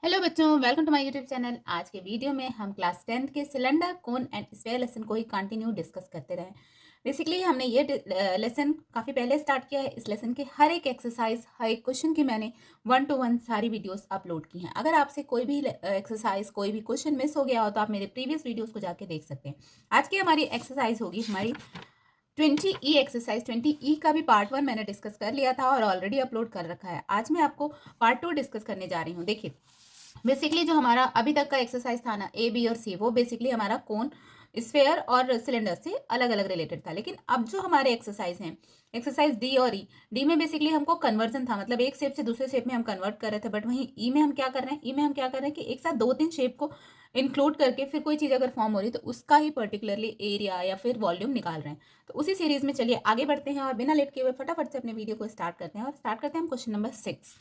Hello बच्चों, welcome to my YouTube channel. आज के वीडियो में हम क्लास 10th के cylinder cone and sphere lesson को ही कंटिन्यू डिस्कस करते रहे। बेसिकली हमने ये लेसन काफ़ी पहले स्टार्ट किया है। इस लेसन के हर एक एक्सरसाइज, हर एक क्वेश्चन की मैंने 1 to 1 सारी वीडियोस अपलोड की हैं। अगर आपसे कोई भी एक्सरसाइज, कोई भी क्वेश्चन मिस हो गया हो तो आप मेरे प्रीवियस वीडियोज़ को जाके देख सकते हैं। आज की हमारी एक्सरसाइज होगी हमारी 20E एक्सरसाइज। 20E का भी पार्ट 1 मैंने डिस्कस कर लिया था और ऑलरेडी अपलोड कर रखा है। आज मैं आपको पार्ट 2 डिस्कस करने जा रही हूँ। देखिए, बेसिकली जो हमारा अभी तक का एक्सरसाइज था ना, ए, बी और सी, वो बेसिकली हमारा कोन, स्फेयर और सिलेंडर से अलग अलग रिलेटेड था। लेकिन अब जो हमारे एक्सरसाइज हैं, एक्सरसाइज डी और ई, डी में बेसिकली हमको कन्वर्जन था, मतलब एक शेप से दूसरे शेप में हम कन्वर्ट कर रहे थे। बट वहीं ई में हम क्या कर रहे हैं, ई में हम क्या कर रहे हैं कि एक साथ 2-3 शेप को इंक्लूड करके फिर कोई चीज़ अगर फॉर्म हो रही है तो उसका ही पर्टिकुलरली एरिया या फिर वॉल्यूम निकाल रहे हैं। तो उसी सीरीज में चलिए आगे बढ़ते हैं और बिना लेट किए हुए फटाफट से अपने वीडियो को स्टार्ट करते हैं। और स्टार्ट करते हैं हम क्वेश्चन नंबर 6।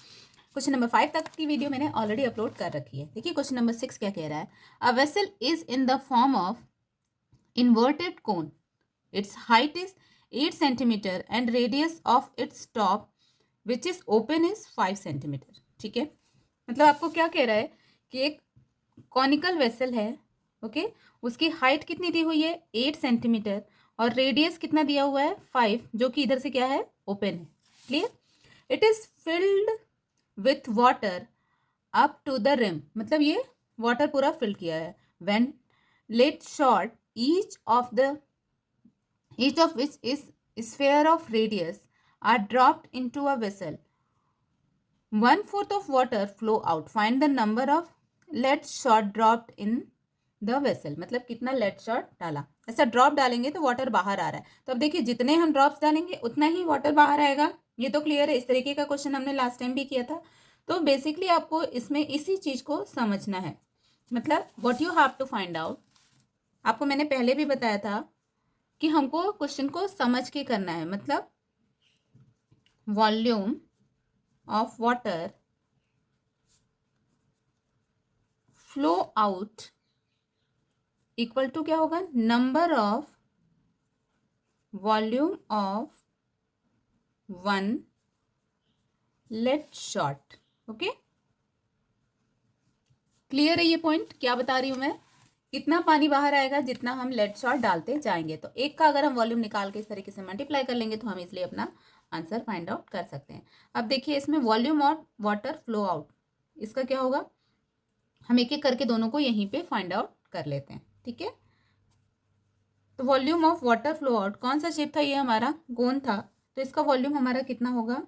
क्वेश्चन नंबर 5 तक की वीडियो मैंने ऑलरेडी अपलोड कर रखी है। देखिए क्वेश्चन नंबर 6 क्या कह रहा है। A vessel is in the form of inverted cone. Its height is 8 centimeter and radius of its top which is open is 5 centimeter. ठीक है, मतलब आपको क्या कह रहा है कि एक कॉनिकल वेसल है, ओके, उसकी हाइट कितनी दी हुई है 8 सेंटीमीटर और रेडियस कितना दिया हुआ है 5, जो कि इधर से क्या है, ओपन है। Clear. It is filled with water up to the rim, मतलब ये वाटर पूरा फिल किया है। When lead shot each of which is sphere of radius are dropped into a vessel, 1/4 of water flow out, find the number of lead shot dropped in the vessel। मतलब कितना lead shot डाला, ऐसा drop डालेंगे तो water बाहर आ रहा है। तो अब देखिए जितने हम ड्रॉप्स डालेंगे उतना ही वाटर बाहर आएगा। ये तो क्लियर है। इस तरीके का क्वेश्चन हमने लास्ट टाइम भी किया था। तो बेसिकली आपको इसमें इसी चीज को समझना है। मतलब what you have to find out, आपको मैंने पहले भी बताया था कि हमको क्वेश्चन को समझ के करना है। मतलब volume of water flow out equal to क्या होगा, number of volume of one lead shot. Okay, clear है ये पॉइंट। क्या बता रही हूं मैं, इतना पानी बाहर आएगा जितना हम लेड शॉट डालते जाएंगे। तो एक का अगर हम वॉल्यूम निकाल के इस तरीके से मल्टीप्लाई कर लेंगे तो हम इसलिए अपना आंसर फाइंड आउट कर सकते हैं। अब देखिए इसमें वॉल्यूम और वाटर फ्लो आउट, इसका क्या होगा, हम एक एक करके दोनों को यहीं पे फाइंड आउट कर लेते हैं। ठीक है, तो volume of water flow out, कौन सा शेप था, ये हमारा गोन था, तो इसका वॉल्यूम हमारा कितना होगा,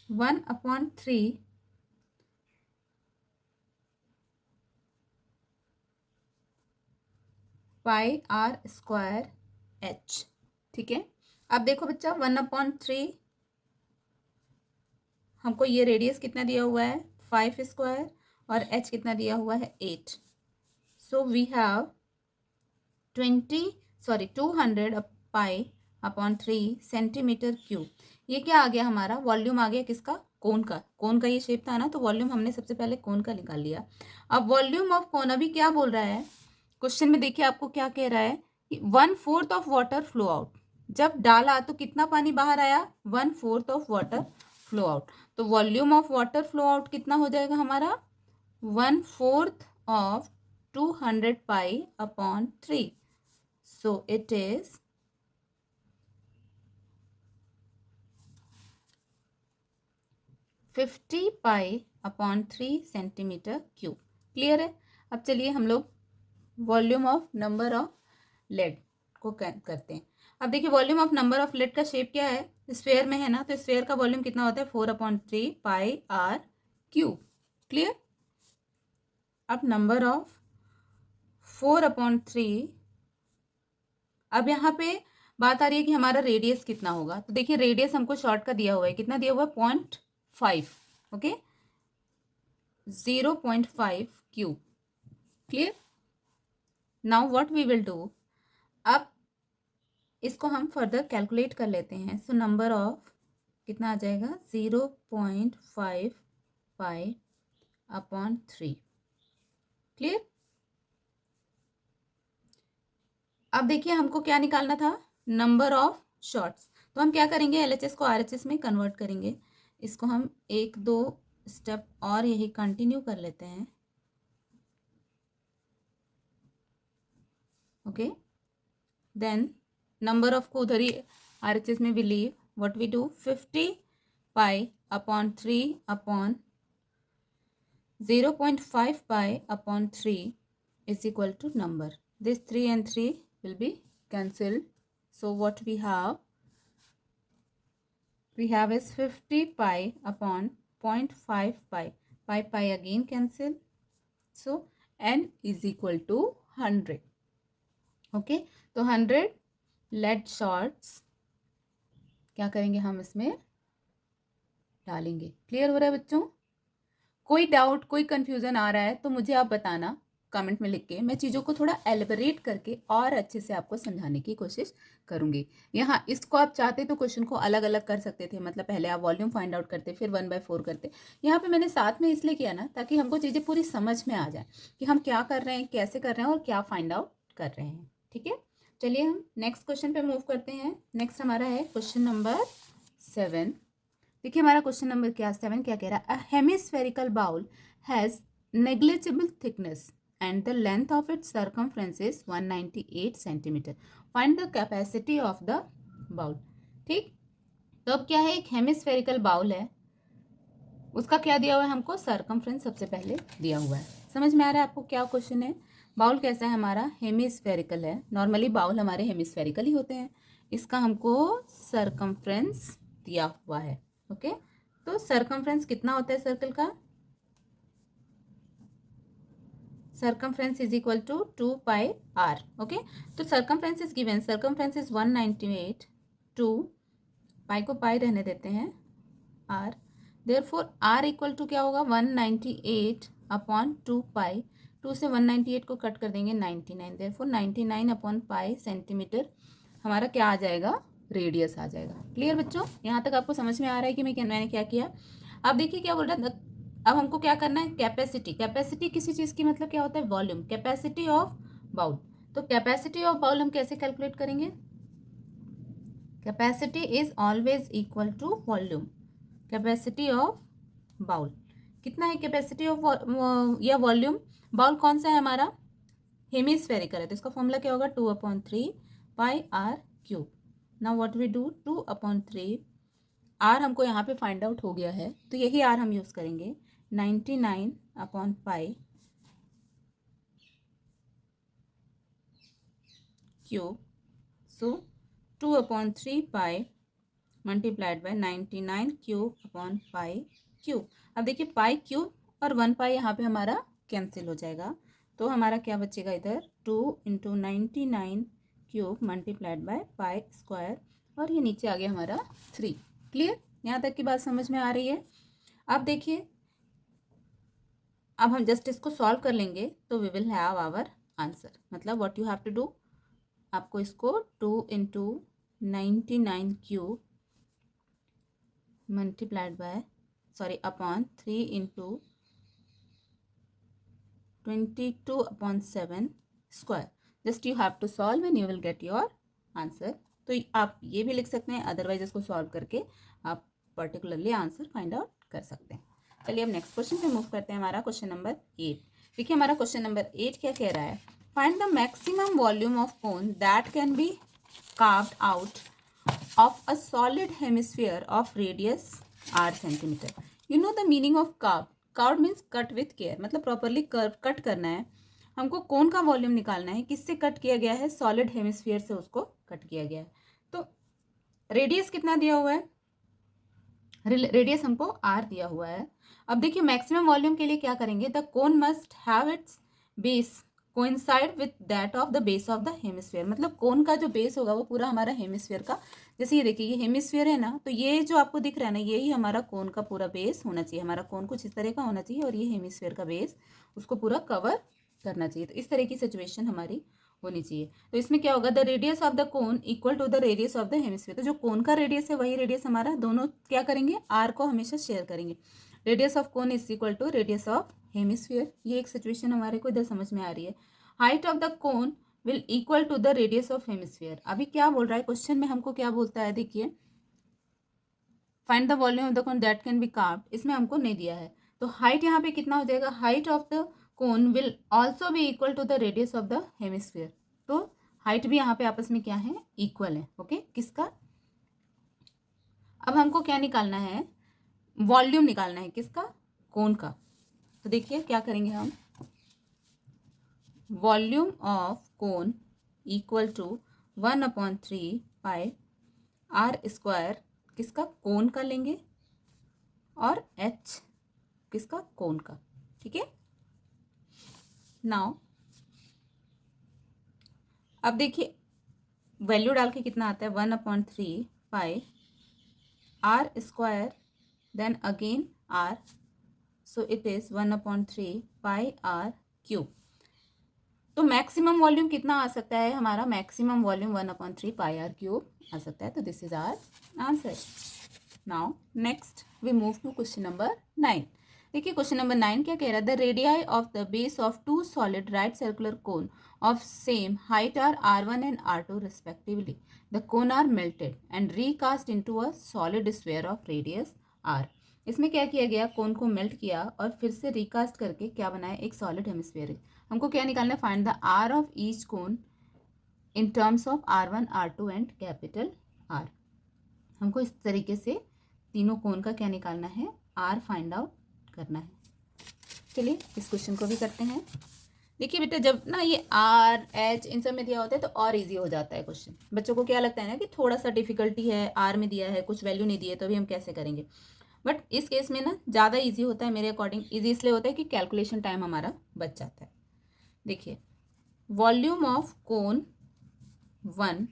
1/3 पाई आर स्क्वायर एच। ठीक है, अब देखो बच्चा 1/3, हमको ये रेडियस कितना दिया हुआ है 5 स्क्वायर और एच कितना दिया हुआ है 8। So we have 200 pi centimetre cube. ये क्या आ गया, हमारा वॉल्यूम आ गया किसका, कोन का। कोन का ये शेप था ना, तो वॉल्यूम हमने सबसे पहले कोन का निकाल लिया। अब वॉल्यूम ऑफ कोन अभी क्या बोल रहा है क्वेश्चन में, देखिए आपको क्या कह रहा है कि 1/4 ऑफ वाटर फ्लो आउट। जब डाला तो कितना पानी बाहर आया, 1/4 ऑफ वाटर फ्लो आउट। तो volume of water flow out कितना हो जाएगा हमारा, 1/4 ऑफ 200 pi. So it is 50 pi centimetre cube. Clear है। अब चलिए हम लोग volume of number of lead को करते हैं। अब देखिए volume of number of lead का शेप क्या है, स्फेयर में है ना, तो स्फेयर का वॉल्यूम कितना होता है 4/3 पाई आर क्यूब। क्लियर। अब नंबर ऑफ 4/3, अब यहाँ पे बात आ रही है कि हमारा रेडियस कितना होगा। तो देखिए रेडियस हमको शॉर्ट का दिया हुआ है, कितना दिया हुआ है 0.5, okay, 0.5 cube. Clear. Now what we will do, अब इसको हम फर्दर कैलकुलेट कर लेते हैं। सो नंबर ऑफ कितना आ जाएगा 0.5 पाई/3। क्लियर। अब देखिए हमको क्या निकालना था, नंबर ऑफ शॉट्स। तो हम क्या करेंगे, एलएचएस को आरएचएस में कन्वर्ट करेंगे। इसको हम 1 2 स्टेप और यही कंटिन्यू कर लेते हैं। ओके, देन नंबर ऑफ को उधर ही RHS में भी leave, what we do 50 pi upon 3 upon 0.5 pi upon 3 is equal to number. This 3 and 3 will be cancelled. So what we have is 50 pi upon 0.5 pi. Pi again cancel. So n is equal to 100. Okay, तो 100 lead shots क्या करेंगे हम इसमें डालेंगे। Clear हो रहा है बच्चों? कोई डाउट, कोई कंफ्यूजन आ रहा है तो मुझे आप बताना कमेंट में लिख के, मैं चीज़ों को थोड़ा एलिबरेट करके और अच्छे से आपको समझाने की कोशिश करूंगी। यहाँ इसको आप चाहते तो क्वेश्चन को अलग अलग कर सकते थे, मतलब पहले आप वॉल्यूम फाइंड आउट करते फिर 1/4 करते। यहाँ पे मैंने साथ में इसलिए किया ना ताकि हमको चीज़ें पूरी समझ में आ जाए कि हम क्या कर रहे हैं, कैसे कर रहे हैं और क्या फाइंड आउट कर रहे हैं। ठीक है, चलिए हम नेक्स्ट क्वेश्चन पे मूव करते हैं। नेक्स्ट हमारा है क्वेश्चन नंबर 7। देखिए हमारा क्वेश्चन नंबर 7 क्या कह रहा है। A hemispherical bowl has negligible thickness and the length of its circumference is 198 centimetre. Find the capacity of the bowl. ठीक, तो अब क्या है, एक हेमिस्फेरिकल बाउल है, उसका क्या दिया हुआ है हमको, सर्कमफ्रेंस सबसे पहले दिया हुआ है। समझ में आ रहा है आपको क्या क्वेश्चन है। बाउल कैसा है हमारा, हेमिस्फेरिकल है। नॉर्मली बाउल हमारे हेमिस्फेरिकल ही होते हैं। इसका हमको सर्कमफ्रेंस दिया हुआ है। ओके, तो सर्कमफ्रेंस कितना होता है सर्कल का, circumference is equal to 2 pi r। ओके, तो circumference is given, circumference is 198, 2 pi को पाई रहने देते हैं r, therefore r equal to क्या होगा 198 अपॉन 2 पाई। 2 से 198 को कट कर देंगे 99, देयरफॉर 99 अपॉन पाई सेंटीमीटर हमारा क्या आ जाएगा, रेडियस आ जाएगा। क्लियर बच्चों, यहाँ तक आपको समझ में आ रहा है कि मैंने क्या किया। अब देखिए क्या बोल रहा है, अब हमको क्या करना है, कैपेसिटी। कैपेसिटी किसी चीज़ की मतलब क्या होता है, वॉल्यूम, कैपेसिटी ऑफ बाउल। तो कैपेसिटी ऑफ बाउल हम कैसे कैलकुलेट करेंगे, capacity is always equal to volume. Capacity of bowl कितना है, कैपेसिटी ऑफ या वॉल्यूम। बाउल कौन सा है हमारा, हेमिस्फेरिकल है, तो इसका फॉर्मूला क्या होगा 2/3 pi r cube. Now what we do 2/3, r हमको यहाँ पे फाइंड आउट हो गया है तो यही r हम यूज़ करेंगे, 99 upon pi cube. So 2/3 pi multiplied by 99 cube upon pi cube. अब देखिए पाई क्यूब और 1 पाई यहाँ पे हमारा कैंसिल हो जाएगा, तो हमारा क्या बचेगा इधर 2 into 99 cube multiplied by pi square, और ये नीचे आ गया हमारा 3। क्लियर, यहाँ तक की बात समझ में आ रही है। अब देखिए अब हम जस्ट इसको सॉल्व कर लेंगे तो we will have our answer. मतलब what you have to do, आपको इसको 2 into 99 cube multiplied by upon 3 into 22/7 square, just you have to solve and you will get your answer. तो आप ये भी लिख सकते हैं, अदरवाइज इसको सॉल्व करके आप पर्टिकुलरली आंसर फाइंड आउट कर सकते हैं। चलिए अब नेक्स्ट क्वेश्चन पे मूव करते हैं, हमारा क्वेश्चन नंबर 8। देखिए हमारा क्वेश्चन नंबर 8 क्या कह रहा है, find the maximum volume of cone that can be carved out of a solid hemisphere of radius r centimeter. You know the meaning of carved. Carved means cut with care, मतलब properly cut करना है हमको। कौन का volume निकालना है, किससे cut किया गया है, सॉलिड हेमिस्फीयर से उसको कट किया गया है। तो रेडियस कितना दिया हुआ है, रेडियस हमको r दिया हुआ है। अब देखिए मैक्सिमम वॉल्यूम के लिए क्या करेंगे, the cone must have it's base coincide with that of the base of the hemisphere. मतलब कोन का जो बेस होगा वो पूरा हमारा हेमिस्फीयर का, जैसे ये देखिए ये हेमिस्फीयर है ना, तो ये जो आपको दिख रहा है ना यही हमारा कोन का पूरा बेस होना चाहिए। हमारा कोन कुछ इस तरह का होना चाहिए और ये हेमिस्फीयर का बेस उसको पूरा कवर करना चाहिए। तो इस तरह की सिचुएशन हमारी होनी चाहिए। तो इसमें क्या होगा, the radius of the cone equal to the radius of the hemisphere. तो जो कोन का रेडियस है वही रेडियस हमारा, दोनों क्या करेंगे, आर को हमेशा शेयर करेंगे। Radius of cone is equal to radius of hemisphere. ये एक सिचुएशन हमारे को इधर समझ में आ रही है। Height of the cone will equal to the radius of hemisphere. अभी क्या बोल रहा है क्वेश्चन में, हमको क्या बोलता है देखिए, find the volume of the cone that can be carved, इसमें हमको नहीं दिया है। तो हाइट यहाँ पे कितना हो जाएगा, height of the cone will also be equal to the radius of the hemisphere. तो हाइट भी यहाँ पे आपस में क्या है, इक्वल है। ओके, किसका, अब हमको क्या निकालना है, वॉल्यूम निकालना है, किसका, कोन का। तो देखिए क्या करेंगे हम, volume of cone equal to 1/3 pi r square, किसका, कोन का लेंगे, और एच किसका, कोन का। ठीक है, नाउ अब देखिए वैल्यू डाल के कितना आता है, 1/3 pi r square then again r, so it is 1/3 pi r cube. तो मैक्सिमम वॉल्यूम कितना आ सकता है हमारा, maximum volume 1/3 pi r cube आ सकता है। तो this is our answer. Now next we move to question number 9। देखिए क्वेश्चन नंबर 9 क्या कह रहा है, the radii of the base of two solid right circular cone of same height are R1 and R2 respectively, the cone are melted and recast into a solid sphere of radius R। इसमें क्या किया गया, कोन को melt किया और फिर से recast करके क्या बनाया, एक सॉलिड हेमिस्फीयर। हमको क्या निकालना है, find the r of each cone in terms of R1 R2 and capital R. हमको इस तरीके से तीनों कोन का क्या निकालना है, आर फाइंड आउट करना है। चलिए इस क्वेश्चन को भी करते हैं। देखिए बेटा, जब ना ये आर एच इन सब में दिया होता है तो और इजी हो जाता है क्वेश्चन। बच्चों को क्या लगता है ना कि थोड़ा सा डिफिकल्टी है, आर में दिया है, कुछ वैल्यू नहीं दी है, तो अभी हम कैसे करेंगे। बट इस केस में ना ज़्यादा ईजी होता है, मेरे अकॉर्डिंग ईजी इसलिए होता है कि कैलकुलेशन टाइम हमारा बच जाता है। देखिए volume of cone 1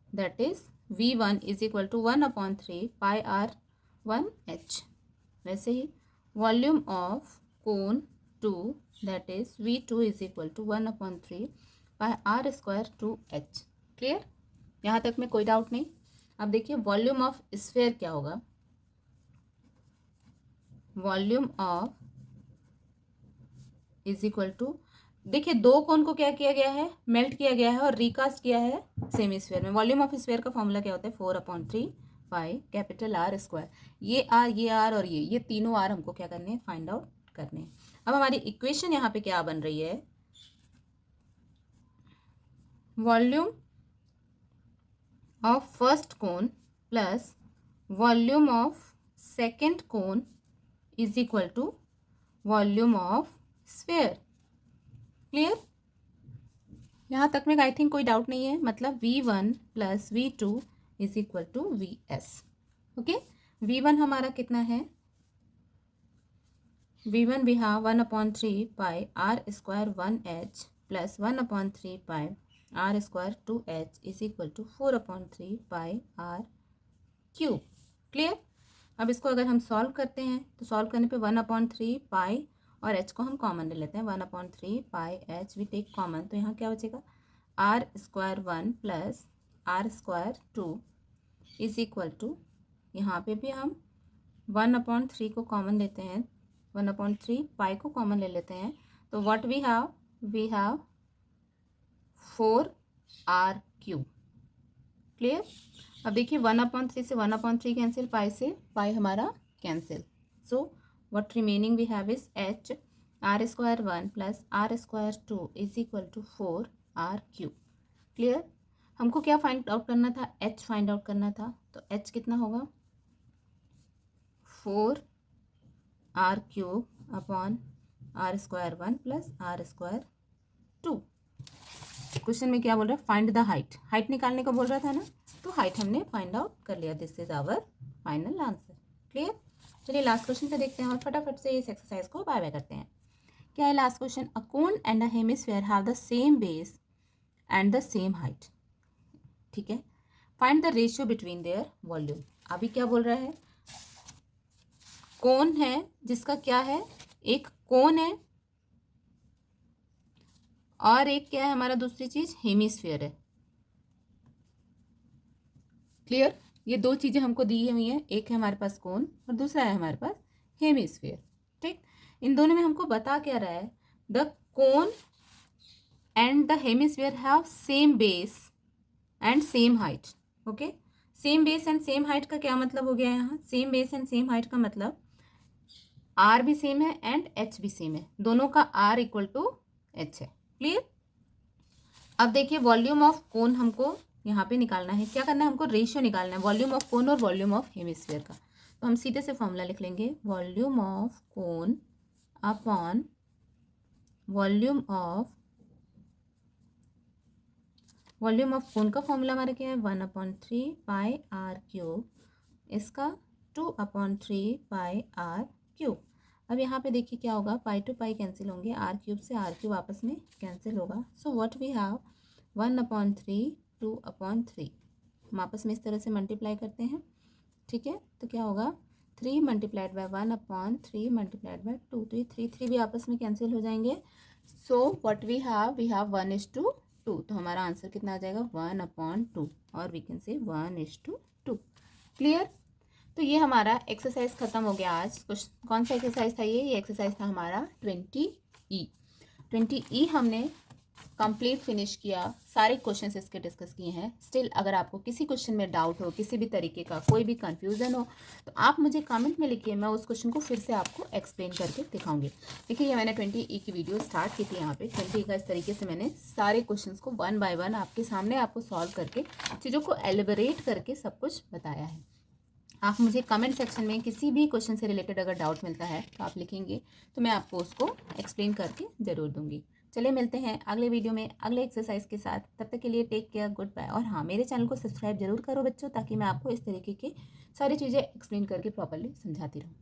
that is V1 is equal to 1/3 pi R1H। वैसे ही volume of cone 2 that is V2 is equal to 1/3 pi R square 2H। Clear, यहाँ तक में कोई डाउट नहीं। अब देखिए वॉल्यूम ऑफ स्फीयर क्या होगा, volume of is equal to, देखिए दो कोन को क्या किया गया है, मेल्ट किया गया है और रिकास्ट किया है सेमी स्फीयर में। वॉल्यूम ऑफ स्फीयर का फॉर्मूला क्या होता है, 4/3 पाई कैपिटल आर स्क्वायर। ये आर और ये तीनों आर हमको क्या करने हैं, फाइंड आउट करने हैं। अब हमारी इक्वेशन यहाँ पे क्या बन रही है, volume of first cone plus volume of second cone is equal to volume of sphere. Clear, यहाँ तक में आई थिंक कोई डाउट नहीं है। मतलब V1 plus V2 is equal to VS। Okay, V1 हमारा कितना है, V1 भी हाँ 1/3 pi r square 1H plus 1/3 pi r square 2H is equal to 4/3 pi r cube. Clear, अब इसको अगर हम सॉल्व करते हैं तो सॉल्व करने पे 1/3 पाई और h को हम कॉमन ले लेते हैं, 1/3 pi h we take common, तो यहाँ क्या बचेगा, r square 1 plus r square 2 is equal to, यहाँ पे भी हम 1/3 को कॉमन लेते हैं, 1/3 पाई को कॉमन ले लेते हैं, तो what we have 4r cube. Clear, अब देखिए 1/3 से 1/3 कैंसिल, पाई से पाई हमारा cancel, so what remaining we have is h r square 1 plus r square 2 is equal to 4r cube। Clear, हमको क्या फाइंड आउट करना था, h फाइंड आउट करना था, तो h कितना होगा, 4r cube upon r square 1 plus r square 2। Question में क्या बोल रहा है, फाइंड द हाइट, हाइट निकालने को बोल रहा था ना, तो हाइट हमने फाइंड आउट कर लिया। This is our final answer. Clear, चलिए लास्ट क्वेश्चन पे देखते हैं और फटाफट से इस एक्सरसाइज को बाय बाय करते हैं। क्या है last question, a cone and a hemisphere have the same base and the same height. ठीक है, find the ratio between their volume. अभी क्या बोल रहा है, कोन है जिसका क्या है, एक कोन है और एक क्या है हमारा, दूसरी चीज हेमिस्फीयर है। क्लियर, ये दो चीजें हमको दी हुई हैं, एक है हमारे पास कोन और दूसरा है हमारे पास हेमिस्फीयर। ठीक, इन दोनों में हमको बता क्या रहा है, the cone and the hemisphere have same base and same height. Okay, same base and same height का क्या मतलब हो गया यहाँ? Same base and same height का मतलब आर भी सेम है एंड एच भी सेम है, दोनों का आर इक्वल टू एच है। क्लियर? अब देखिए वॉल्यूम ऑफ कोन हमको यहाँ पे निकालना है। क्या करना है हमको? रेशियो निकालना है वॉल्यूम ऑफ कोन और वॉल्यूम ऑफ हेमिस्फीयर का। तो हम सीधे से फॉर्मूला लिख लेंगे, volume of cone upon volume of कोन का फॉर्मूला हमारा क्या है? 1/3 पाई आर क्यूब, इसका 2/3 पाई आर क्यूब। अब यहाँ पे देखिए क्या होगा, पाई टू पाई कैंसिल होंगे, आर क्यूब से आर क्यूब आपस में कैंसिल होगा। सो व्हाट वी हैव 1/3 2/3, हम आपस में इस तरह से मल्टीप्लाई करते हैं। ठीक है, तो क्या होगा 3 मल्टीप्लाइड बाय 1/3 मल्टीप्लाइड बाय 2, तो ये 3 भी आपस में कैंसिल हो जाएंगे। सो व्हाट वी हैव 1:2, तो हमारा आंसर कितना आ जाएगा 1/2, और वी कैन से 1:2। क्लियर? तो ये हमारा एक्सरसाइज खत्म हो गया आज। कुछ कौन सा एक्सरसाइज था ये एक्सरसाइज था हमारा 20E हमने कंप्लीट फिनिश किया। सारे क्वेश्चंस इसके डिस्कस किए हैं। स्टिल अगर आपको किसी क्वेश्चन में डाउट हो, किसी भी तरीके का कोई भी कंफ्यूजन हो, तो आप मुझे कमेंट में लिखिए, मैं उस क्वेश्चन को फिर से आपको एक्सप्लेन करके दिखाऊंगी। देखिए ये मैंने 20E की वीडियो स्टार्ट की थी, यहाँ पे 20E का इस तरीके से मैंने सारे क्वेश्चन को 1 बाय 1 आपके सामने आपको सॉल्व करके चीज़ों को एलिबरेट करके सब कुछ बताया है। आप मुझे कमेंट सेक्शन में किसी भी क्वेश्चन से रिलेटेड अगर डाउट मिलता है तो आप लिखेंगे, तो मैं आपको उसको एक्सप्लेन करके ज़रूर दूंगी। चलिए मिलते हैं अगले वीडियो में अगले एक्सरसाइज के साथ। तब तक के लिए टेक केयर, गुड बाय। और हाँ, मेरे चैनल को सब्सक्राइब जरूर करो बच्चों, ताकि मैं आपको इस तरीके की सारी चीज़ें एक्सप्लेन करके प्रॉपरली समझाती रहूँ।